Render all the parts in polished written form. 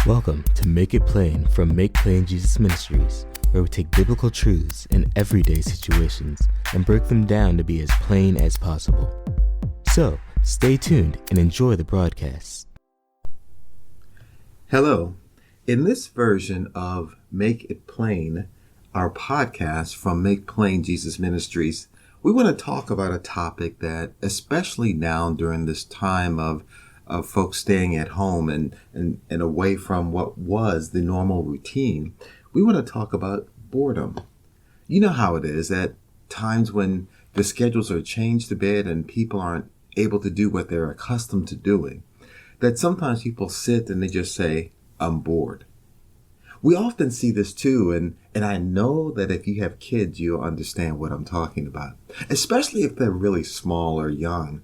Welcome to Make It Plain from Make Plain Jesus Ministries, where we take biblical truths in everyday situations and break them down to be as plain as possible. So, stay tuned and enjoy the broadcast. Hello. In this version of Make It Plain, our podcast from Make Plain Jesus Ministries, we want to talk about a topic that, especially now during this time of folks staying at home and away from what was the normal routine, we want to talk about boredom. You know how it is at times when the schedules are changed a bit and people aren't able to do what they're accustomed to doing, that sometimes people sit and they just say, "I'm bored." We often see this too, and I know that if you have kids, you'll understand what I'm talking about, especially if they're really small or young.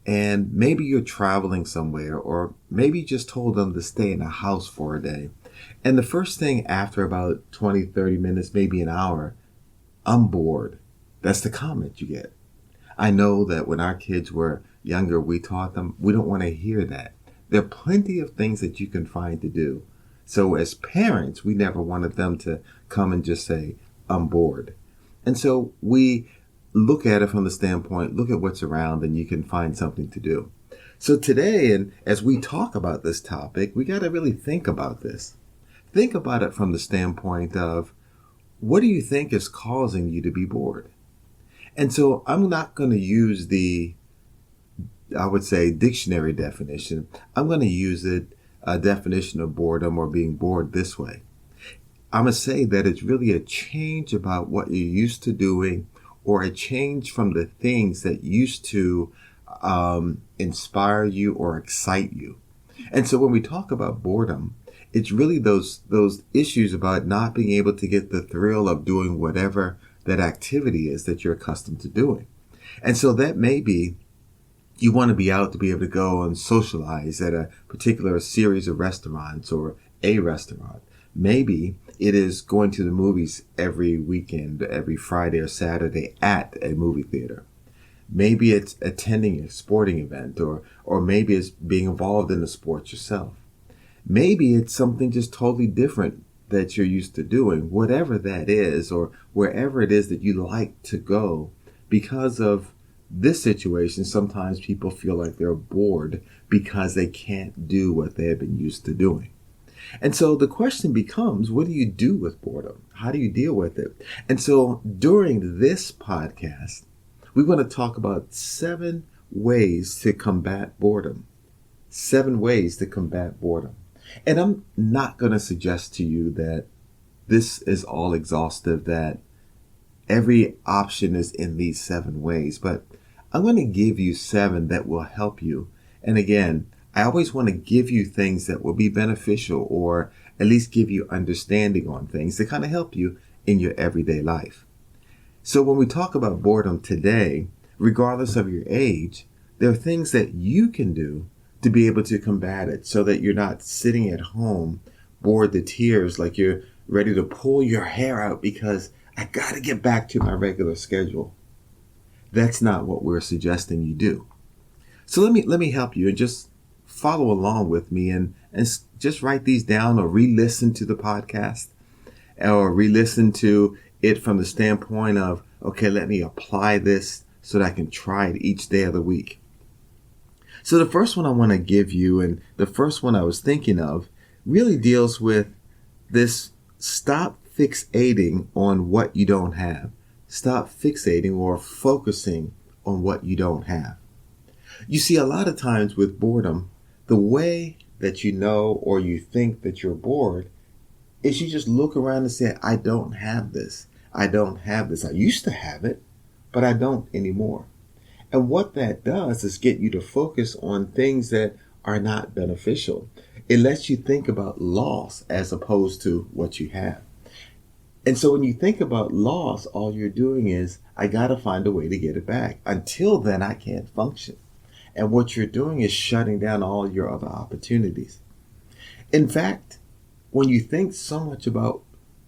And maybe you're traveling somewhere, or maybe you just told them to stay in a house for a day. And the first thing after about 20, 30 minutes, maybe an hour, "I'm bored." That's the comment you get. I know that when our kids were younger, we taught them we don't want to hear that. There are plenty of things that you can find to do. So as parents, we never wanted them to come and just say, "I'm bored." And so we look at it from the standpoint, look at what's around and you can find something to do. So today, and as we talk about this topic, we got to really think about this. Think about it from the standpoint of, what do you think is causing you to be bored? And so I'm not going to use I would say, dictionary definition. I'm going to use a definition of boredom or being bored this way. I'm going to say that it's really a change about what you're used to doing, or a change from the things that used to inspire you or excite you. And so when we talk about boredom, it's really those issues about not being able to get the thrill of doing whatever that activity is that you're accustomed to doing. And so that may be you want to be out to be able to go and socialize at a particular series of restaurants or a restaurant. Maybe it is going to the movies every weekend, every Friday or Saturday at a movie theater. Maybe it's attending a sporting event, or maybe it's being involved in the sports yourself. Maybe it's something just totally different that you're used to doing, whatever that is, or wherever it is that you like to go. Because of this situation, sometimes people feel like they're bored because they can't do what they have been used to doing. And so the question becomes, what do you do with boredom? How do you deal with it? And so during this podcast, we want to talk about 7 ways to combat boredom. 7 ways to combat boredom. And I'm not going to suggest to you that this is all exhaustive, that every option is in these 7 ways, but I'm going to give you 7 that will help you. And again, I always want to give you things that will be beneficial, or at least give you understanding on things to kind of help you in your everyday life. So when we talk about boredom today, regardless of your age, there are things that you can do to be able to combat it so that you're not sitting at home bored to tears, like you're ready to pull your hair out because I got to get back to my regular schedule. That's not what we're suggesting you do. So let me help you and just follow along with me and just write these down, or re-listen to the podcast, or re-listen to it from the standpoint of, okay, let me apply this so that I can try it each day of the week. So the first one I want to give you, and the first one I was thinking of, really deals with this: stop fixating on what you don't have. Stop fixating or focusing on what you don't have. You see, a lot of times with boredom, the way that you know or you think that you're bored is you just look around and say, "I don't have this. I don't have this. I used to have it, but I don't anymore." And what that does is get you to focus on things that are not beneficial. It lets you think about loss as opposed to what you have. And so when you think about loss, all you're doing is, I got to find a way to get it back. Until then, I can't function. And what you're doing is shutting down all your other opportunities. In fact, when you think so much about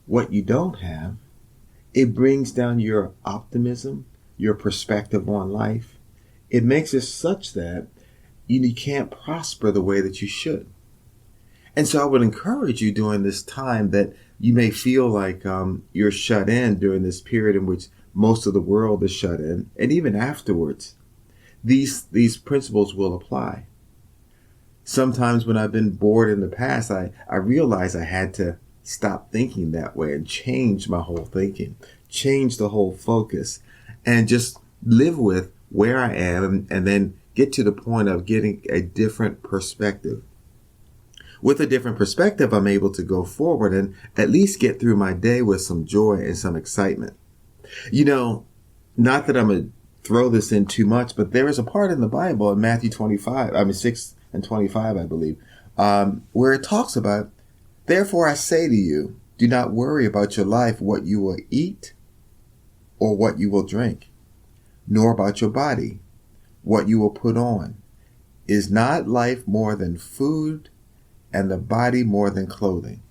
what you don't have, it brings down your optimism, your perspective on life. It makes it such that you can't prosper the way that you should. And so I would encourage you during this time that you may feel like you're shut in during this period in which most of the world is shut in, and even afterwards, these principles will apply. Sometimes when I've been bored in the past, I realized I had to stop thinking that way and change my whole thinking, change the whole focus, and just live with where I am and then get to the point of getting a different perspective. With a different perspective, I'm able to go forward and at least get through my day with some joy and some excitement. You know, not that I'm going to throw this in too much, but there is a part in the Bible in Matthew 6 and 25, I believe, where it talks about, therefore I say to you, do not worry about your life, what you will eat or what you will drink, nor about your body, what you will put on. Is not life more than food and the body more than clothing?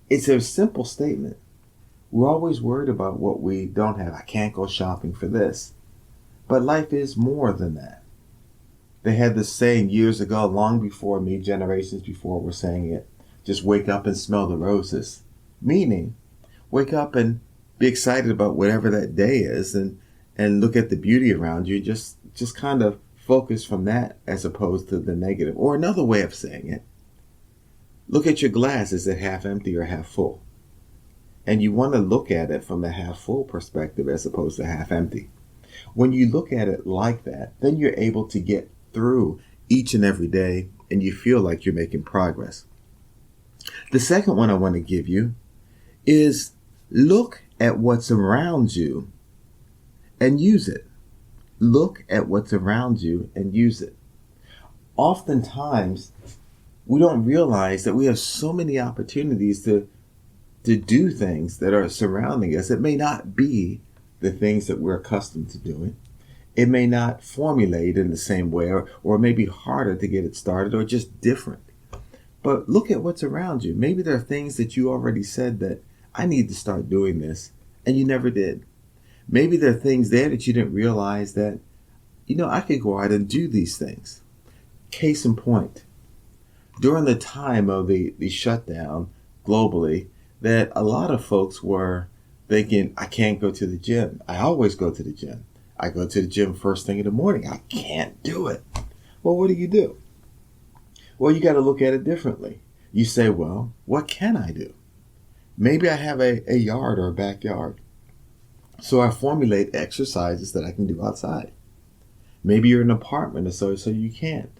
It's a simple statement. We're always worried about what we don't have. I can't go shopping for this. But life is more than that. They had this saying years ago, long before me, generations before were saying it, just wake up and smell the roses. Meaning, wake up and be excited about whatever that day is and look at the beauty around you. Just kind of focus from that as opposed to the negative. Or another way of saying it, look at your glass. Is it half empty or half full? And you want to look at it from the half full perspective as opposed to half empty. When you look at it like that, then you're able to get through each and every day and you feel like you're making progress. The second one I want to give you is look at what's around you and use it. Look at what's around you and use it. Oftentimes, we don't realize that we have so many opportunities to do things that are surrounding us. It may not be the things that we're accustomed to doing. It may not formulate in the same way, or it may be harder to get it started, or just different. But look at what's around you. Maybe there are things that you already said that I need to start doing this, and you never did. Maybe there are things there that you didn't realize that, I could go out and do these things. Case in point, during the time of the shutdown globally, that a lot of folks were thinking, I can't go to the gym. I always go to the gym. I go to the gym first thing in the morning. I can't do it. Well, what do? Well, you got to look at it differently. You say, well, what can I do? Maybe I have a yard or a backyard. So I formulate exercises that I can do outside. Maybe you're in an apartment or so you can't.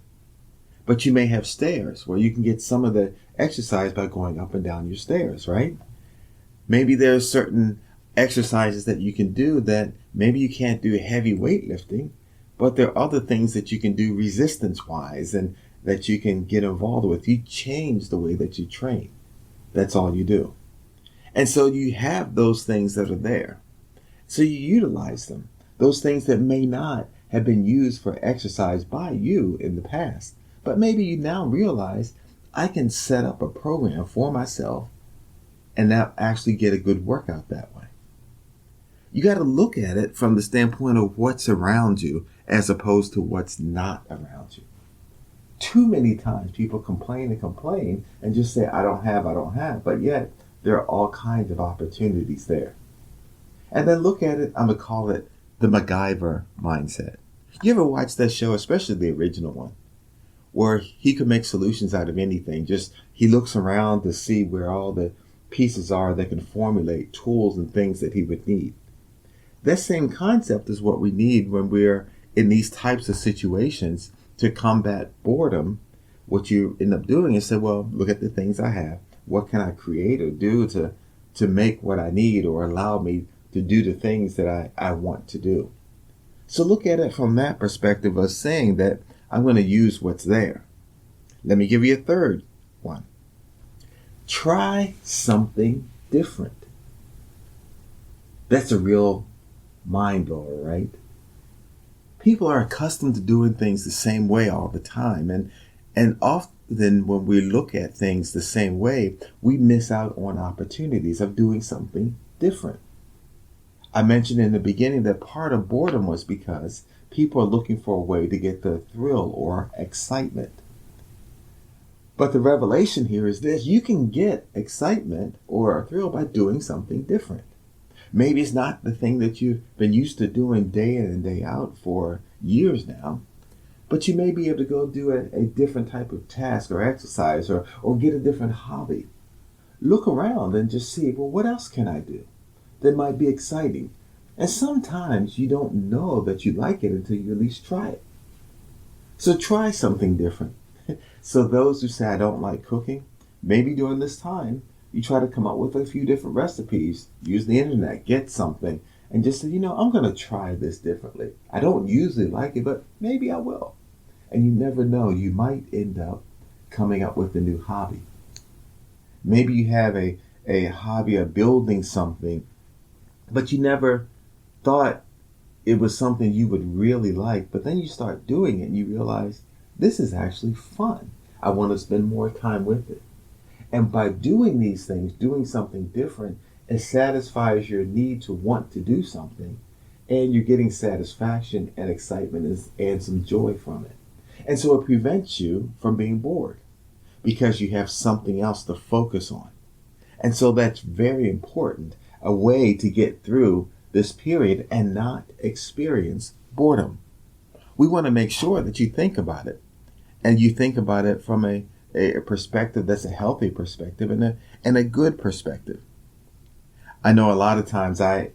But you may have stairs where you can get some of the exercise by going up and down your stairs, right? Maybe there's certain exercises that you can do that maybe you can't do heavy weightlifting, but there are other things that you can do resistance-wise and that you can get involved with. You change the way that you train. That's all you do. And so you have those things that are there. So you utilize them. Those things that may not have been used for exercise by you in the past. But maybe you now realize I can set up a program for myself and now actually get a good workout that way. You got to look at it from the standpoint of what's around you as opposed to what's not around you. Too many times people complain and just say, I don't have. But yet there are all kinds of opportunities there. And then look at it, I'm going to call it the MacGyver mindset. You ever watch that show, especially the original one, where he could make solutions out of anything? Just he looks around to see where all the pieces are that can formulate tools and things that he would need. That same concept is what we need when we're in these types of situations to combat boredom. What you end up doing is say, well, look at the things I have. What can I create or do to make what I need or allow me to do the things that I want to do? So look at it from that perspective of saying that I'm going to use what's there. Let me give you a third one. Try something different. That's a real mind blower, right? People are accustomed to doing things the same way all the time. And often when we look at things the same way, we miss out on opportunities of doing something different. I mentioned in the beginning that part of boredom was because people are looking for a way to get the thrill or excitement. But the revelation here is this: you can get excitement or a thrill by doing something different. Maybe it's not the thing that you've been used to doing day in and day out for years now, but you may be able to go do a different type of task or exercise or get a different hobby. Look around and just see, well, what else can I do that might be exciting? And sometimes you don't know that you like it until you at least try it. So try something different. So those who say, I don't like cooking, maybe during this time, you try to come up with a few different recipes, use the internet, get something, and just say, I'm going to try this differently. I don't usually like it, but maybe I will. And you never know, you might end up coming up with a new hobby. Maybe you have a hobby of building something, but you never thought it was something you would really like, but then you start doing it and you realize, this is actually fun. I want to spend more time with it. And by doing these things, doing something different, it satisfies your need to want to do something, and you're getting satisfaction and excitement and some joy from it. And so it prevents you from being bored because you have something else to focus on. And so that's very important, a way to get through this period and not experience boredom. We want to make sure that you think about it, and you think about it from a perspective that's a healthy perspective and a good perspective. I know a lot of times I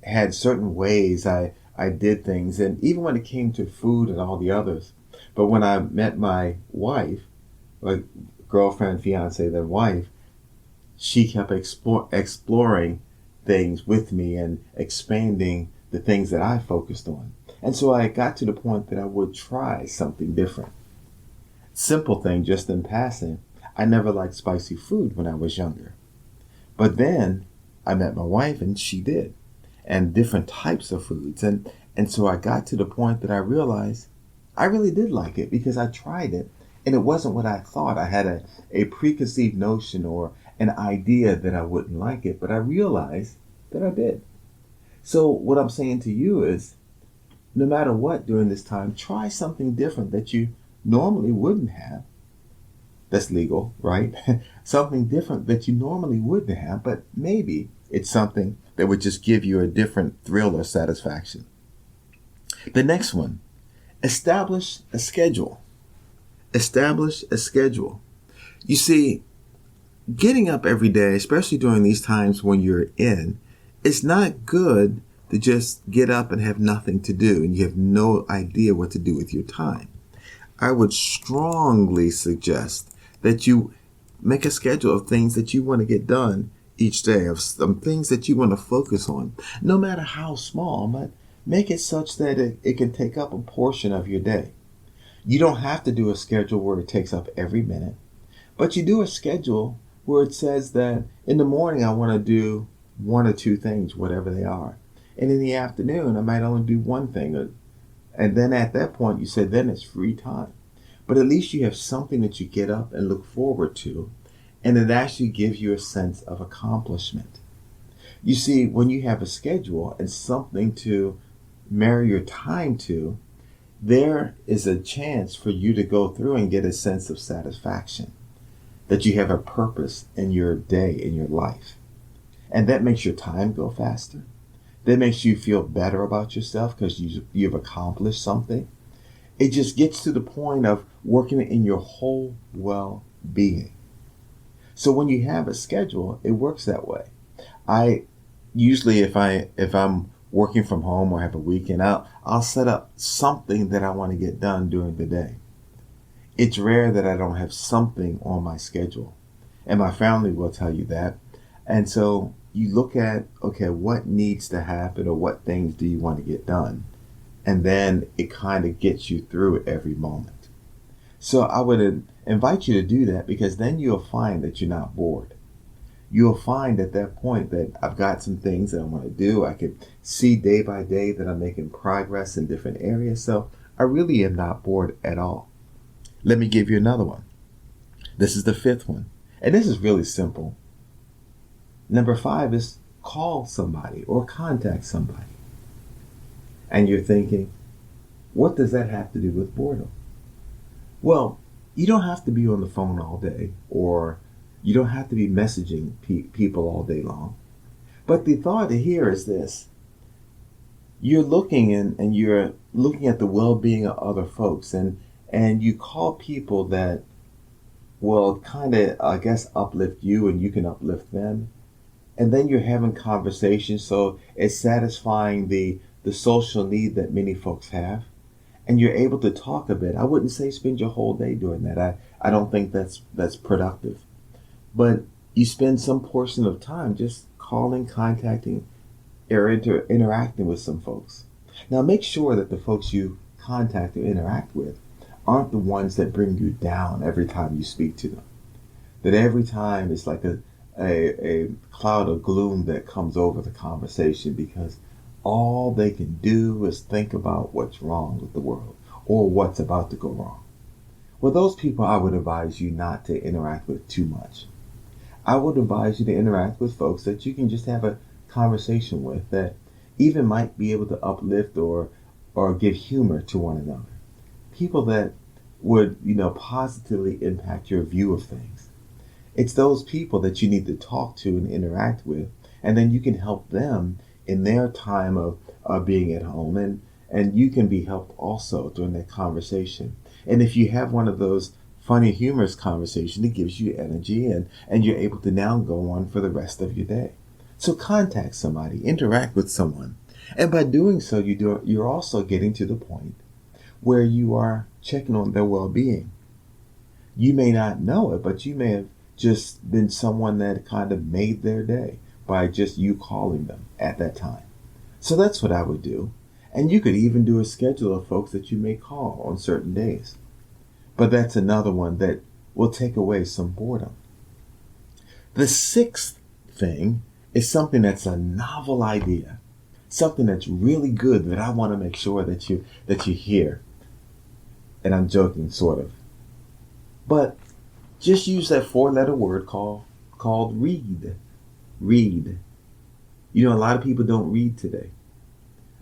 had certain ways I did things, and even when it came to food and all the others. But when I met my wife, or girlfriend, fiance, then wife, she kept exploring things with me and expanding the things that I focused on. And so I got to the point that I would try something different. Simple thing, just in passing, I never liked spicy food when I was younger. But then I met my wife and she did, and different types of foods. And so I got to the point that I realized I really did like it because I tried it and it wasn't what I thought. I had a preconceived notion or an idea that I wouldn't like it, but I realized that I did. So what I'm saying to you is, no matter what during this time, try something different that you normally wouldn't have. That's legal, right? Something different that you normally wouldn't have, but maybe it's something that would just give you a different thrill or satisfaction. The next one, establish a schedule. Establish a schedule. You see, getting up every day, especially during these times when you're in, it's not good to just get up and have nothing to do and you have no idea what to do with your time. I would strongly suggest that you make a schedule of things that you want to get done each day, of some things that you want to focus on, no matter how small, but make it such that it can take up a portion of your day. You don't have to do a schedule where it takes up every minute, but you do a schedule where it says that in the morning I want to do one or two things, whatever they are. And in the afternoon, I might only do one thing. And then at that point, you say, then it's free time. But at least you have something that you get up and look forward to, and it actually gives you a sense of accomplishment. You see, when you have a schedule and something to marry your time to, there is a chance for you to go through and get a sense of satisfaction, that you have a purpose in your day, in your life. And that makes your time go faster. That makes you feel better about yourself because you've accomplished something. It just gets to the point of working in your whole well-being. So when you have a schedule, it works that way. I usually, if I'm working from home or have a weekend, I'll set up something that I want to get done during the day. It's rare that I don't have something on my schedule, and my family will tell you that. And so you look at, okay, what needs to happen or what things do you want to get done? And then it kind of gets you through it every moment. So I would invite you to do that, because then you'll find that you're not bored. You'll find at that point that I've got some things that I want to do. I can see day by day that I'm making progress in different areas. So I really am not bored at all. Let me give you another one. This is the fifth one. And this is really simple. Number 5 is call somebody or contact somebody. And you're thinking, what does that have to do with boredom? Well, You don't have to be on the phone all day, or you don't have to be messaging people all day long. But the thought here is this: you're looking and you're looking at the well-being of other folks, and you call people that will kind of, I guess, uplift you, and you can uplift them. And then you're having conversations, so it's satisfying the social need that many folks have, and you're able to talk a bit. I wouldn't say spend your whole day doing that. I don't think that's productive. But you spend some portion of time just calling, contacting, or interacting with some folks. Now make sure that the folks you contact or interact with aren't the ones that bring you down every time you speak to them. That every time it's like a cloud of gloom that comes over the conversation, because all they can do is think about what's wrong with the world or what's about to go wrong. Well, those people I would advise you not to interact with too much. I would advise you to interact with folks that you can just have a conversation with, that even might be able to uplift or give humor to one another. People that would, positively impact your view of things. It's those people that you need to talk to and interact with, and then you can help them in their time of being at home, and you can be helped also during that conversation. And if you have one of those funny, humorous conversation, it gives you energy, and you're able to now go on for the rest of your day. So contact somebody, interact with someone. And by doing so, you're also getting to the point where you are checking on their well-being. You may not know it, but you may have just been someone that kind of made their day by just you calling them at that time. So that's what I would do. And you could even do a schedule of folks that you may call on certain days. But that's another one that will take away some boredom. The sixth thing is something that's a novel idea, something that's really good that I want to make sure that you hear. And I'm joking, sort of. But just use that 4-letter word called read. Read. A lot of people don't read today.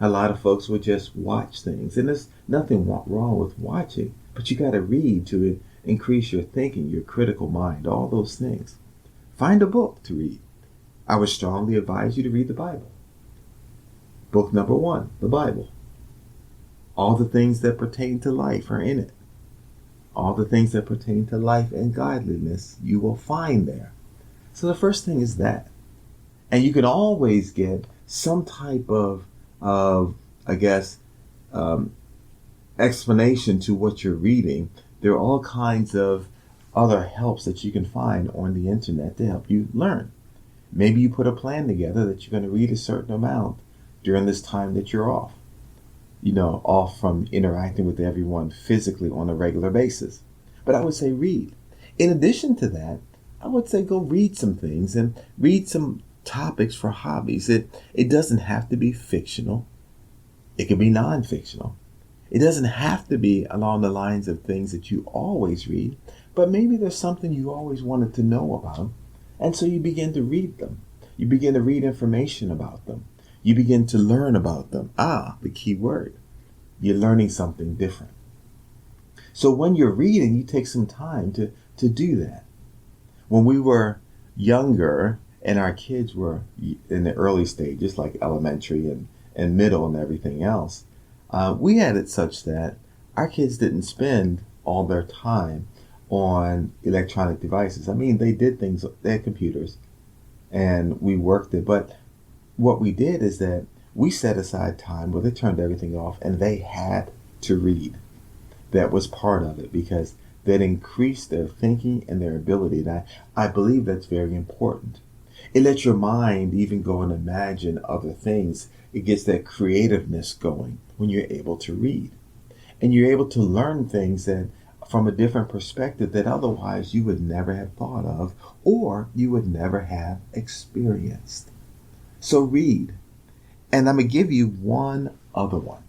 A lot of folks will just watch things. And there's nothing wrong with watching, but you got to read to increase your thinking, your critical mind, all those things. Find a book to read. I would strongly advise you to read the Bible. Book number 1, the Bible. All the things that pertain to life are in it. All the things that pertain to life and godliness you will find there. So the first thing is that. And you can always get some type of I guess, explanation to what you're reading. There are all kinds of other helps that you can find on the internet to help you learn. Maybe you put a plan together that you're going to read a certain amount during this time that you're off. Off from interacting with everyone physically on a regular basis. But I would say read. In addition to that, I would say go read some things and read some topics for hobbies. It doesn't have to be fictional. It can be non-fictional. It doesn't have to be along the lines of things that you always read, but maybe there's something you always wanted to know about, and so you begin to read them. You begin to read information about them. You begin to learn about them. The key word. You're learning something different. So when you're reading, you take some time to do that. When we were younger and our kids were in the early stages, like elementary and middle and everything else, we had it such that our kids didn't spend all their time on electronic devices. I mean, they did things, they had computers, and we worked it, but what we did is that we set aside time where they turned everything off and they had to read. That was part of it, because that increased their thinking and their ability. And I believe that's very important. It lets your mind even go and imagine other things. It gets that creativeness going when you're able to read. And you're able to learn things that from a different perspective that otherwise you would never have thought of, or you would never have experienced. So read. And I'm going to give you one other one.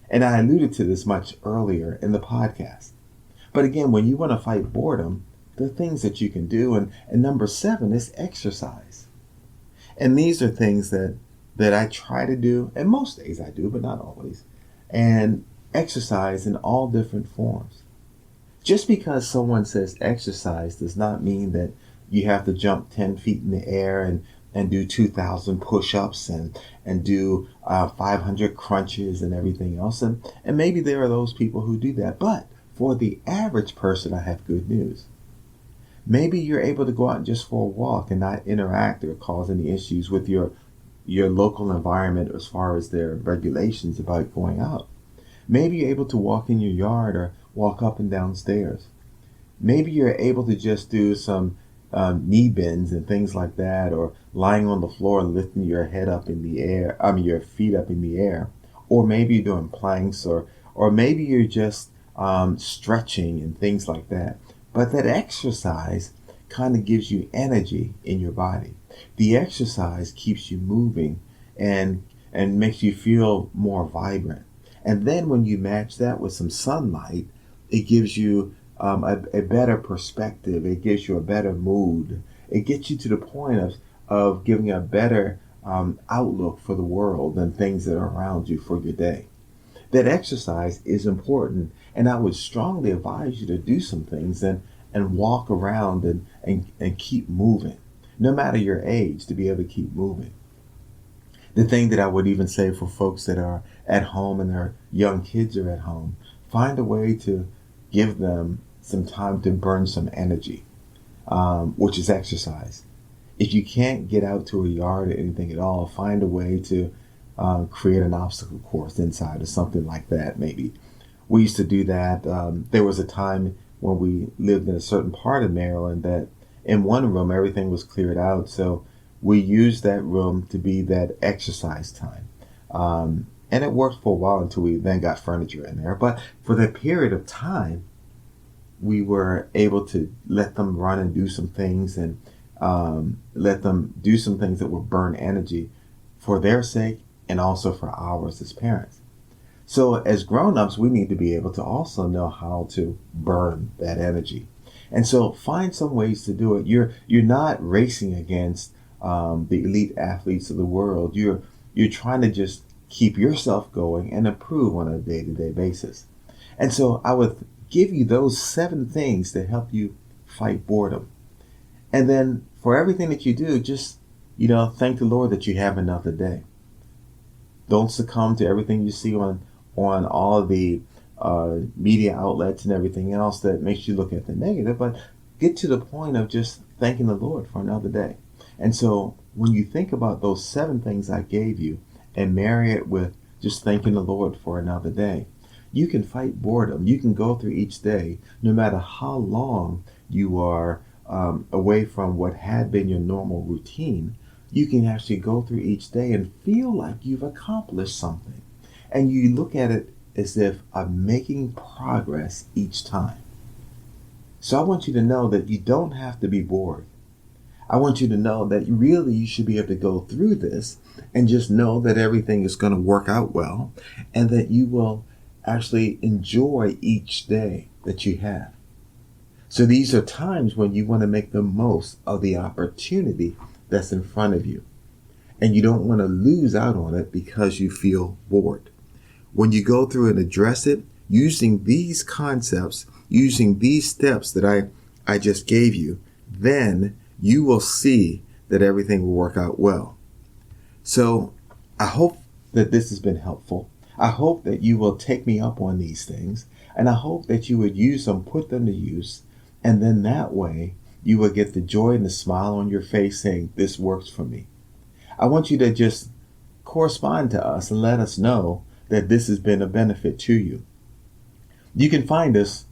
And I alluded to this much earlier in the podcast. But again, when you want to fight boredom, there are things that you can do. And number 7 is exercise. And these are things that I try to do, and most days I do, but not always. And exercise in all different forms. Just because someone says exercise does not mean that you have to jump 10 feet in the air and do 2,000 push-ups and do 500 crunches and everything else. And maybe there are those people who do that. But for the average person, I have good news. Maybe you're able to go out just for a walk and not interact or cause any issues with your local environment as far as their regulations about going out. Maybe you're able to walk in your yard or walk up and down stairs. Maybe you're able to just do some knee bends and things like that, or lying on the floor and lifting your head up in the air, your feet up in the air. Or maybe you're doing planks, or maybe you're just stretching and things like that. But that exercise kind of gives you energy in your body. The exercise keeps you moving and makes you feel more vibrant. And then when you match that with some sunlight, it gives you a better perspective. It gives you a better mood. It gets you to the point of giving a better outlook for the world and things that are around you for your day. That exercise is important, and I would strongly advise you to do some things and walk around and keep moving, no matter your age, to be able to keep moving. The thing that I would even say for folks that are at home and their young kids are at home, find a way to give them some time to burn some energy, which is exercise. If you can't get out to a yard or anything at all, find a way to create an obstacle course inside or something like that. Maybe we used to do that. There was a time when we lived in a certain part of Maryland that in one room everything was cleared out, so we used that room to be that exercise time. And it worked for a while until we then got furniture in there. But for that period of time, we were able to let them run and do some things, and let them do some things that would burn energy for their sake and also for ours as parents. So as grown-ups, we need to be able to also know how to burn that energy. And so find some ways to do it. You're not racing against the elite athletes of the world. You're trying to just keep yourself going and improve on a day-to-day basis. And so I would give you those 7 things to help you fight boredom. And then for everything that you do, just, thank the Lord that you have another day. Don't succumb to everything you see on all of the media outlets and everything else that makes you look at the negative, but get to the point of just thanking the Lord for another day. And so when you think about those 7 things I gave you and marry it with just thanking the Lord for another day, you can fight boredom. You can go through each day, no matter how long you are away from what had been your normal routine. You can actually go through each day and feel like you've accomplished something. And you look at it as if I'm making progress each time. So I want you to know that you don't have to be bored. I want you to know that really you should be able to go through this and just know that everything is going to work out well, and that you will actually enjoy each day that you have. So these are times when you want to make the most of the opportunity that's in front of you. And you don't want to lose out on it because you feel bored. When you go through and address it, using these concepts, using these steps that I just gave you, then you will see that everything will work out well. So I hope that this has been helpful. I hope that you will take me up on these things, and I hope that you would use them, put them to use, and then that way you will get the joy and the smile on your face saying, this works for me. I want you to just correspond to us and let us know that this has been a benefit to you. You can find us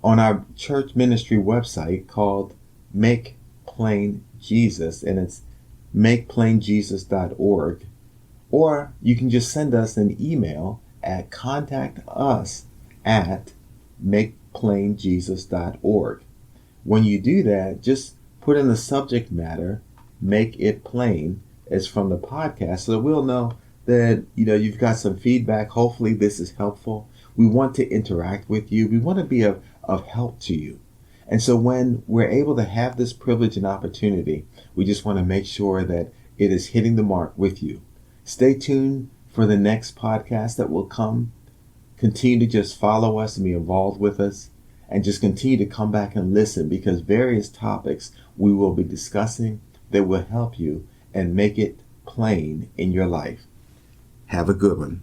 on our church ministry website called Make Plain Jesus, and it's makeplainjesus.org. Or you can just send us an email at contactus@makeplainjesus.org. When you do that, just put in the subject matter, Make It Plain, as from the podcast, so that we'll know that you've got some feedback. Hopefully this is helpful. We want to interact with you. We want to be of help to you. And so when we're able to have this privilege and opportunity, we just want to make sure that it is hitting the mark with you. Stay tuned for the next podcast that will come. Continue to just follow us and be involved with us. and just continue to come back and listen, because various topics we will be discussing that will help you and make it plain in your life. Have a good one.